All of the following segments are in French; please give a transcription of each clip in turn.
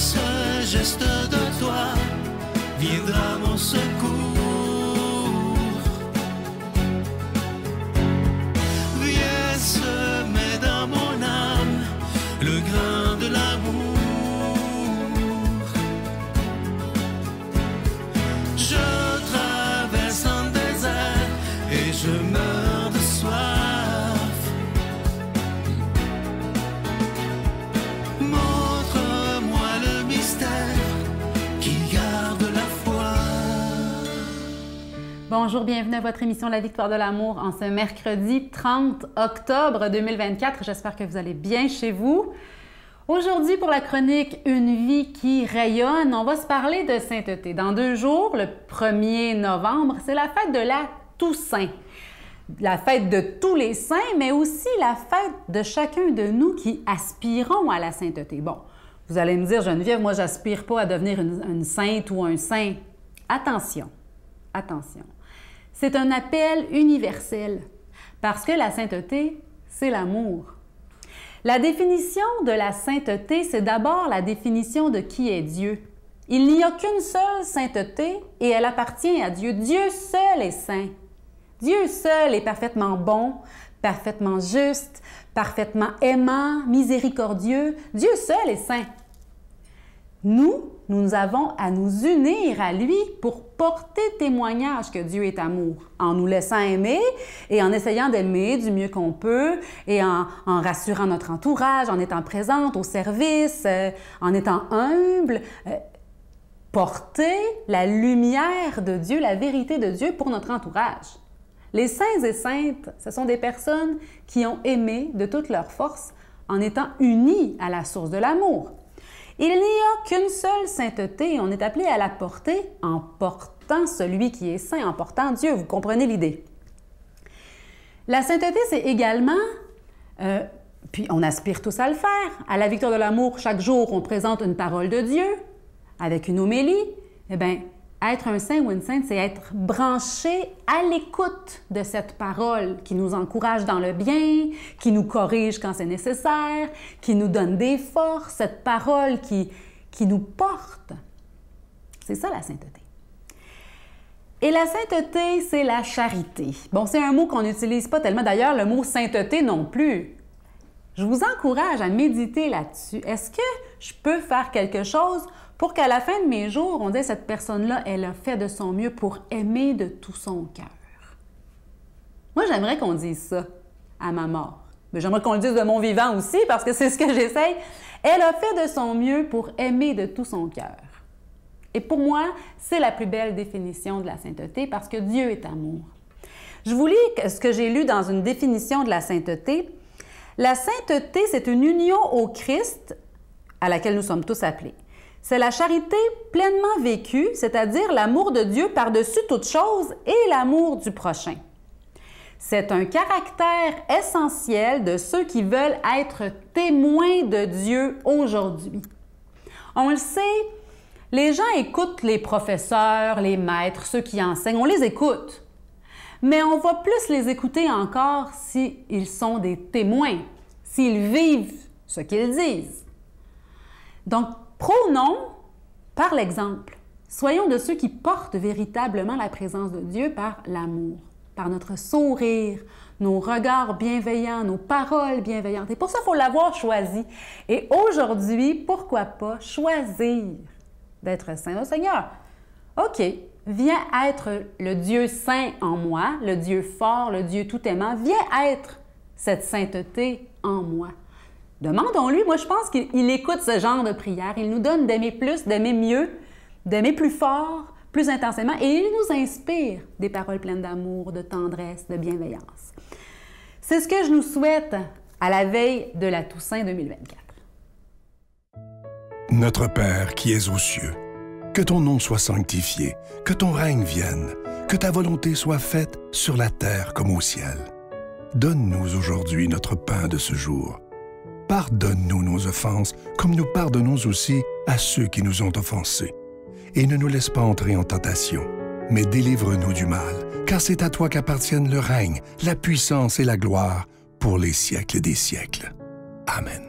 ce geste de toi viendra mon secours. Viens semer dans mon âme le grain de l'amour. Je traverse un désert et je meurs de soif. Montre-moi le mystère qui garde la foi. Bonjour, bienvenue à votre émission La Victoire de l'amour en ce mercredi 30 octobre 2024. J'espère que vous allez bien chez vous. Aujourd'hui, pour la chronique Une vie qui rayonne, on va se parler de sainteté. Dans 2 jours, le 1er novembre, c'est la fête de la Toussaint. La fête de tous les saints, mais aussi la fête de chacun de nous qui aspirons à la sainteté. Bon, vous allez me dire, Geneviève, moi, j'aspire pas à devenir une sainte ou un saint. Attention, attention. C'est un appel universel parce que la sainteté, c'est l'amour. La définition de la sainteté, c'est d'abord la définition de qui est Dieu. Il n'y a qu'une seule sainteté et elle appartient à Dieu. Dieu seul est saint. Dieu seul est parfaitement bon, parfaitement juste, parfaitement aimant, miséricordieux. Dieu seul est saint. Nous avons à nous unir à lui pour porter témoignage que Dieu est amour, en nous laissant aimer et en essayant d'aimer du mieux qu'on peut et en rassurant notre entourage, en étant présente au service, en étant humble, porter la lumière de Dieu, la vérité de Dieu pour notre entourage. Les saints et saintes, ce sont des personnes qui ont aimé de toute leur force en étant unis à la source de l'amour. Il n'y a qu'une seule sainteté et on est appelé à la porter en portant celui qui est saint, en portant Dieu. Vous comprenez l'idée. La sainteté, c'est également, puis on aspire tous à le faire, à la victoire de l'amour, chaque jour, on présente une parole de Dieu avec une homélie. Eh bien, être un saint ou une sainte, c'est être branché à l'écoute de cette parole qui nous encourage dans le bien, qui nous corrige quand c'est nécessaire, qui nous donne des forces, cette parole qui nous porte. C'est ça la sainteté. Et la sainteté, c'est la charité. Bon, c'est un mot qu'on n'utilise pas tellement. D'ailleurs, le mot sainteté non plus. Je vous encourage à méditer là-dessus. Est-ce que je peux faire quelque chose pour qu'à la fin de mes jours, on dise cette personne-là, elle a fait de son mieux pour aimer de tout son cœur? Moi, j'aimerais qu'on dise ça à ma mort. Mais j'aimerais qu'on le dise de mon vivant aussi, parce que c'est ce que j'essaye. Elle a fait de son mieux pour aimer de tout son cœur. Et pour moi, c'est la plus belle définition de la sainteté, parce que Dieu est amour. Je vous lis ce que j'ai lu dans une définition de la sainteté. La sainteté, c'est une union au Christ à laquelle nous sommes tous appelés. C'est la charité pleinement vécue, c'est-à-dire l'amour de Dieu par-dessus toute chose et l'amour du prochain. C'est un caractère essentiel de ceux qui veulent être témoins de Dieu aujourd'hui. On le sait, les gens écoutent les professeurs, les maîtres, ceux qui enseignent, on les écoute. Mais on va plus les écouter encore s'ils sont des témoins, s'ils vivent ce qu'ils disent. Donc, prônons par l'exemple. Soyons de ceux qui portent véritablement la présence de Dieu par l'amour, par notre sourire, nos regards bienveillants, nos paroles bienveillantes. Et pour ça, il faut l'avoir choisi. Et aujourd'hui, pourquoi pas choisir d'être saint? Oh, Seigneur, OK, viens être le Dieu saint en moi, le Dieu fort, le Dieu tout aimant. Viens être cette sainteté en moi. Demandons-lui, moi je pense qu'il écoute ce genre de prière. Il nous donne d'aimer plus, d'aimer mieux, d'aimer plus fort, plus intensément, et il nous inspire des paroles pleines d'amour, de tendresse, de bienveillance. C'est ce que je nous souhaite à la veille de la Toussaint 2024. Notre Père qui es aux cieux, que ton nom soit sanctifié, que ton règne vienne, que ta volonté soit faite sur la terre comme au ciel. Donne-nous aujourd'hui notre pain de ce jour. Pardonne-nous nos offenses, comme nous pardonnons aussi à ceux qui nous ont offensés. Et ne nous laisse pas entrer en tentation, mais délivre-nous du mal, car c'est à toi qu'appartiennent le règne, la puissance et la gloire pour les siècles des siècles. Amen.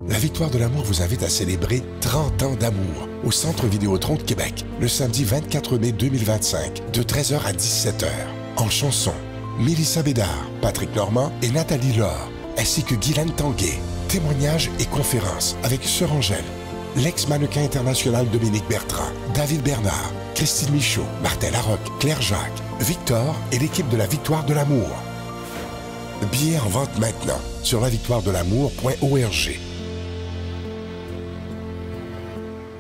La Victoire de l'amour vous invite à célébrer 30 ans d'amour au Centre Vidéotron de Québec, le samedi 24 mai 2025, de 13h à 17h. En chanson, Mélissa Bédard, Patrick Normand et Nathalie Laure, ainsi que Guylaine Tanguay. Témoignages et conférences avec Sœur Angèle, l'ex-mannequin international Dominique Bertrand, David Bernard, Christine Michaud, Martin Larocque, Claire Jacques, Victor et l'équipe de la Victoire de l'amour. Billets en vente maintenant sur lavictoiredelamour.org.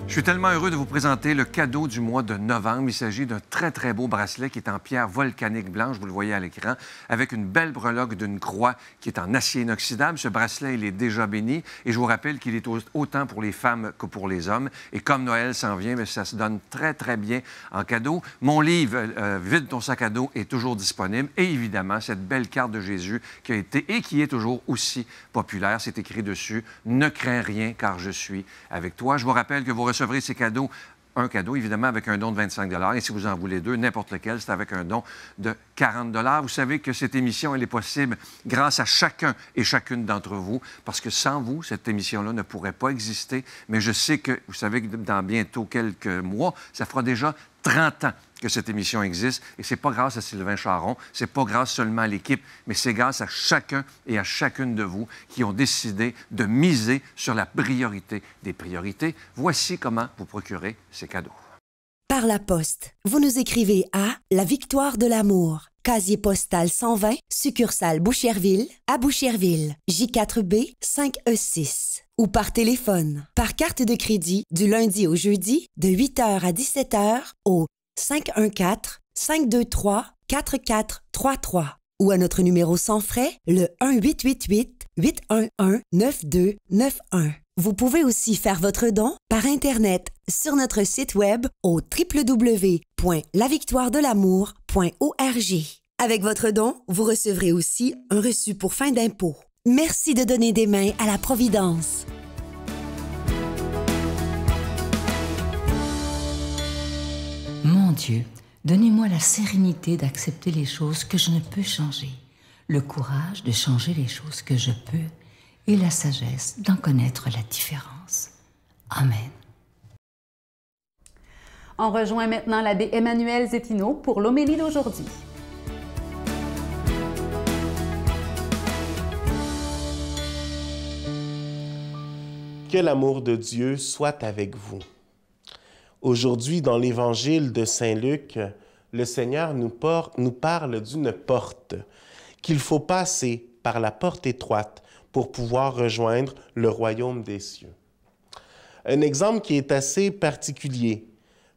Je suis tellement heureux de vous présenter le cadeau du mois de novembre. Il s'agit d'un très, très beau bracelet qui est en pierre volcanique blanche, vous le voyez à l'écran, avec une belle breloque d'une croix qui est en acier inoxydable. Ce bracelet, il est déjà béni et je vous rappelle qu'il est autant pour les femmes que pour les hommes. Et comme Noël s'en vient, bien, ça se donne très, très bien en cadeau. Mon livre, Vide ton sac à dos, est toujours disponible. Et évidemment, cette belle carte de Jésus qui a été et qui est toujours aussi populaire. C'est écrit dessus, « Ne crains rien car je suis avec toi ». Je vous rappelle que vous recevrez ces cadeaux, un cadeau, évidemment, avec un don de 25 $. Et si vous en voulez deux, n'importe lequel, c'est avec un don de 40 $. Vous savez que cette émission, elle est possible grâce à chacun et chacune d'entre vous, parce que sans vous, cette émission-là ne pourrait pas exister. Mais je sais que, vous savez que dans bientôt quelques mois, ça fera déjà 30 ans que cette émission existe. Et c'est pas grâce à Sylvain Charon, c'est pas grâce seulement à l'équipe, mais c'est grâce à chacun et à chacune de vous qui ont décidé de miser sur la priorité des priorités. Voici comment vous procurer ces cadeaux. Par la poste, vous nous écrivez à La Victoire de l'amour, casier postal 120, succursale Boucherville, à Boucherville, J4B 5E6. Ou par téléphone, par carte de crédit, du lundi au jeudi, de 8h à 17h, au 514-523-4433. Ou à notre numéro sans frais, le 1-888-811-9291. Vous pouvez aussi faire votre don par Internet sur notre site web au www.lavictoiredelamour.org. Avec votre don, vous recevrez aussi un reçu pour fin d'impôt. Merci de donner des mains à la Providence. Mon Dieu, donnez-moi la sérénité d'accepter les choses que je ne peux changer, le courage de changer les choses que je peux et la sagesse d'en connaître la différence. Amen. On rejoint maintenant l'abbé Emmanuel Zétino pour l'homélie d'aujourd'hui. Que l'amour de Dieu soit avec vous. Aujourd'hui, dans l'Évangile de Saint Luc, le Seigneur nous parle d'une porte, qu'il faut passer par la porte étroite pour pouvoir rejoindre le royaume des cieux. Un exemple qui est assez particulier,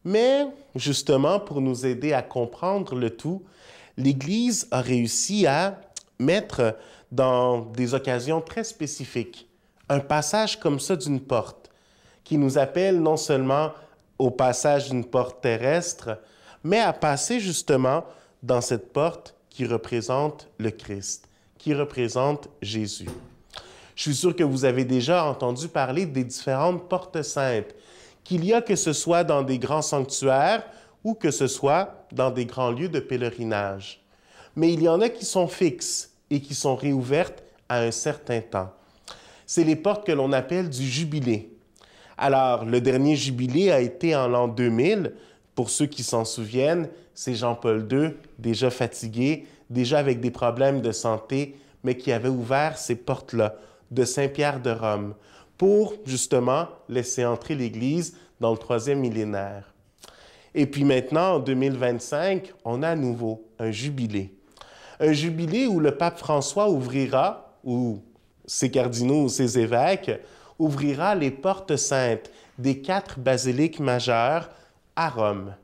mais justement pour nous aider à comprendre le tout, l'Église a réussi à mettre dans des occasions très spécifiques un passage comme ça d'une porte, qui nous appelle non seulement au passage d'une porte terrestre, mais à passer justement dans cette porte qui représente le Christ, qui représente Jésus. Je suis sûr que vous avez déjà entendu parler des différentes portes saintes, qu'il y a que ce soit dans des grands sanctuaires ou que ce soit dans des grands lieux de pèlerinage. Mais il y en a qui sont fixes et qui sont réouvertes à un certain temps. C'est les portes que l'on appelle du jubilé. Alors, le dernier jubilé a été en l'an 2000. Pour ceux qui s'en souviennent, c'est Jean-Paul II, déjà fatigué, déjà avec des problèmes de santé, mais qui avait ouvert ces portes-là de Saint-Pierre de Rome pour, justement, laisser entrer l'Église dans le 3e millénaire. Et puis maintenant, en 2025, on a à nouveau un jubilé. Un jubilé où le pape François ouvrira, ou ses cardinaux ou ses évêques, ouvrira les portes saintes des 4 basiliques majeures à Rome.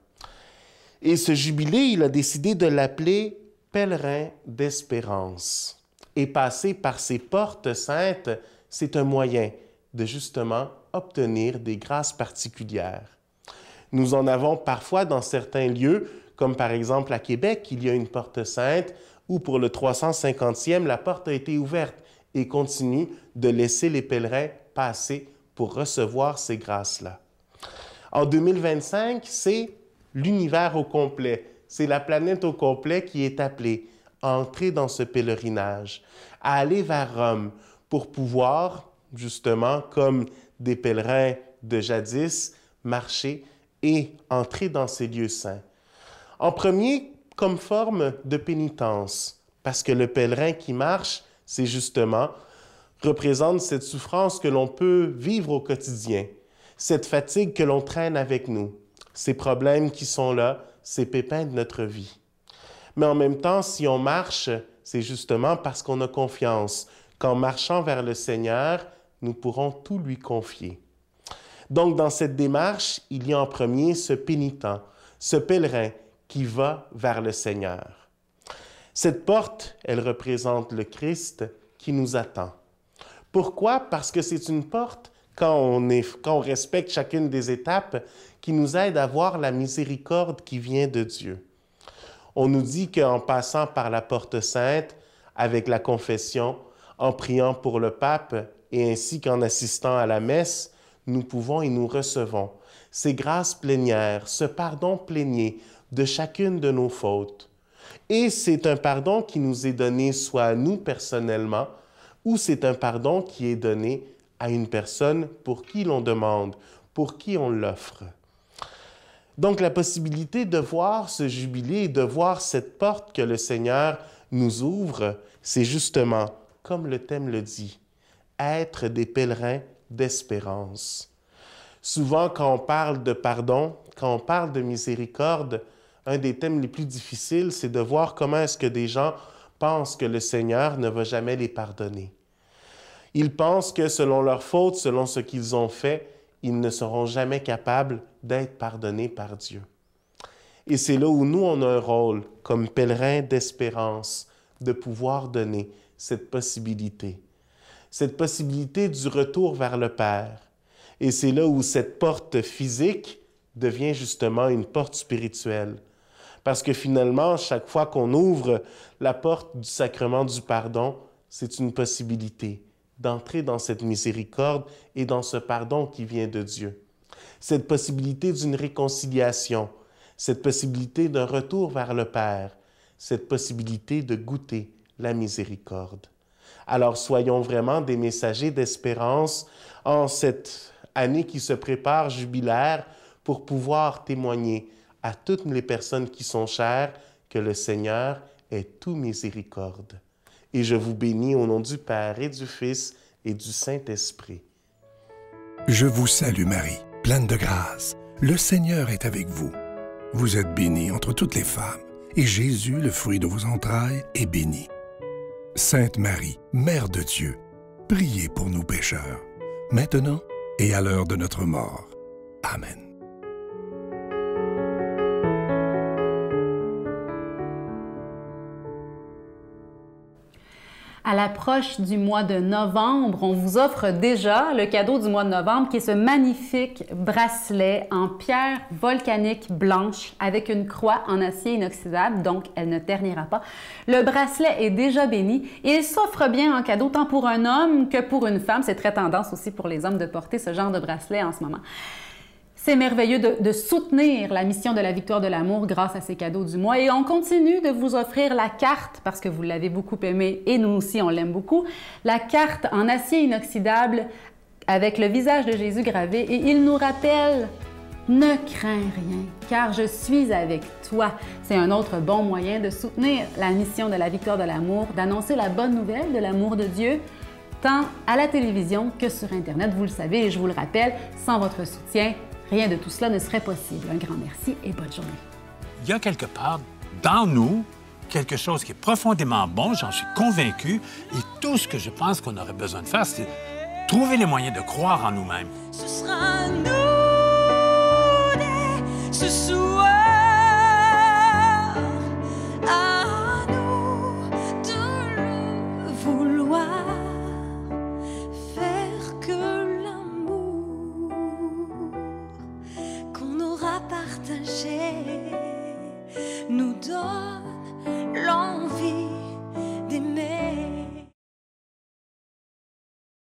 Et ce jubilé, il a décidé de l'appeler « Pèlerin d'espérance ». Et passer par ces portes saintes, c'est un moyen de justement obtenir des grâces particulières. Nous en avons parfois dans certains lieux, comme par exemple à Québec, il y a une porte sainte où pour le 350e, la porte a été ouverte et continue de laisser les pèlerins passer pour recevoir ces grâces-là. En 2025, c'est l'univers au complet, c'est la planète au complet qui est appelée à entrer dans ce pèlerinage, à aller vers Rome pour pouvoir justement, comme des pèlerins de jadis, marcher et entrer dans ces lieux saints. En premier, comme forme de pénitence, parce que le pèlerin qui marche, c'est justement, représente cette souffrance que l'on peut vivre au quotidien, cette fatigue que l'on traîne avec nous, ces problèmes qui sont là, ces pépins de notre vie. Mais en même temps, si on marche, c'est justement parce qu'on a confiance qu'en marchant vers le Seigneur, nous pourrons tout lui confier. Donc, dans cette démarche, il y a en premier ce pénitent, ce pèlerin qui va vers le Seigneur. Cette porte, elle représente le Christ qui nous attend. Pourquoi? Parce que c'est une porte, quand on respecte chacune des étapes, qui nous aide à voir la miséricorde qui vient de Dieu. On nous dit qu'en passant par la porte sainte, avec la confession, en priant pour le pape et ainsi qu'en assistant à la messe, nous pouvons et nous recevons ces grâces plénières, ce pardon plénier de chacune de nos fautes. Et c'est un pardon qui nous est donné soit à nous personnellement, ou c'est un pardon qui est donné à une personne pour qui l'on demande, pour qui on l'offre. Donc la possibilité de voir ce jubilé, de voir cette porte que le Seigneur nous ouvre, c'est justement, comme le thème le dit, être des pèlerins d'espérance. Souvent, quand on parle de pardon, quand on parle de miséricorde, un des thèmes les plus difficiles, c'est de voir comment est-ce que des gens pensent que le Seigneur ne va jamais les pardonner. Ils pensent que selon leurs fautes, selon ce qu'ils ont fait, ils ne seront jamais capables d'être pardonnés par Dieu. Et c'est là où nous, on a un rôle, comme pèlerins d'espérance, de pouvoir donner cette possibilité du retour vers le Père. Et c'est là où cette porte physique devient justement une porte spirituelle. Parce que finalement, chaque fois qu'on ouvre la porte du sacrement du pardon, c'est une possibilité d'entrer dans cette miséricorde et dans ce pardon qui vient de Dieu. Cette possibilité d'une réconciliation, cette possibilité d'un retour vers le Père, cette possibilité de goûter la miséricorde. Alors soyons vraiment des messagers d'espérance en cette année qui se prépare jubilaire pour pouvoir témoigner à toutes les personnes qui sont chères que le Seigneur est tout miséricorde. Et je vous bénis au nom du Père et du Fils et du Saint-Esprit. Je vous salue Marie, pleine de grâce. Le Seigneur est avec vous. Vous êtes bénie entre toutes les femmes, et Jésus, le fruit de vos entrailles, est béni. Sainte Marie, Mère de Dieu, priez pour nous pécheurs, maintenant et à l'heure de notre mort. Amen. À l'approche du mois de novembre, on vous offre déjà le cadeau du mois de novembre qui est ce magnifique bracelet en pierre volcanique blanche avec une croix en acier inoxydable, donc elle ne ternira pas. Le bracelet est déjà béni et il s'offre bien en cadeau tant pour un homme que pour une femme. C'est très tendance aussi pour les hommes de porter ce genre de bracelet en ce moment. C'est merveilleux de soutenir la mission de la Victoire de l'amour grâce à ces cadeaux du mois. Et on continue de vous offrir la carte, parce que vous l'avez beaucoup aimée et nous aussi on l'aime beaucoup, la carte en acier inoxydable avec le visage de Jésus gravé. Et il nous rappelle « Ne crains rien, car je suis avec toi ». C'est un autre bon moyen de soutenir la mission de la Victoire de l'amour, d'annoncer la bonne nouvelle de l'amour de Dieu, tant à la télévision que sur Internet. Vous le savez et je vous le rappelle, sans votre soutien, rien de tout cela ne serait possible. Un grand merci et bonne journée. Il y a quelque part dans nous quelque chose qui est profondément bon, j'en suis convaincu, et tout ce que je pense qu'on aurait besoin de faire, c'est trouver les moyens de croire en nous-mêmes. Ce sera nous dès ce soir, à nous de le vouloir, faire que l'amour qu'on aura partagé nous donne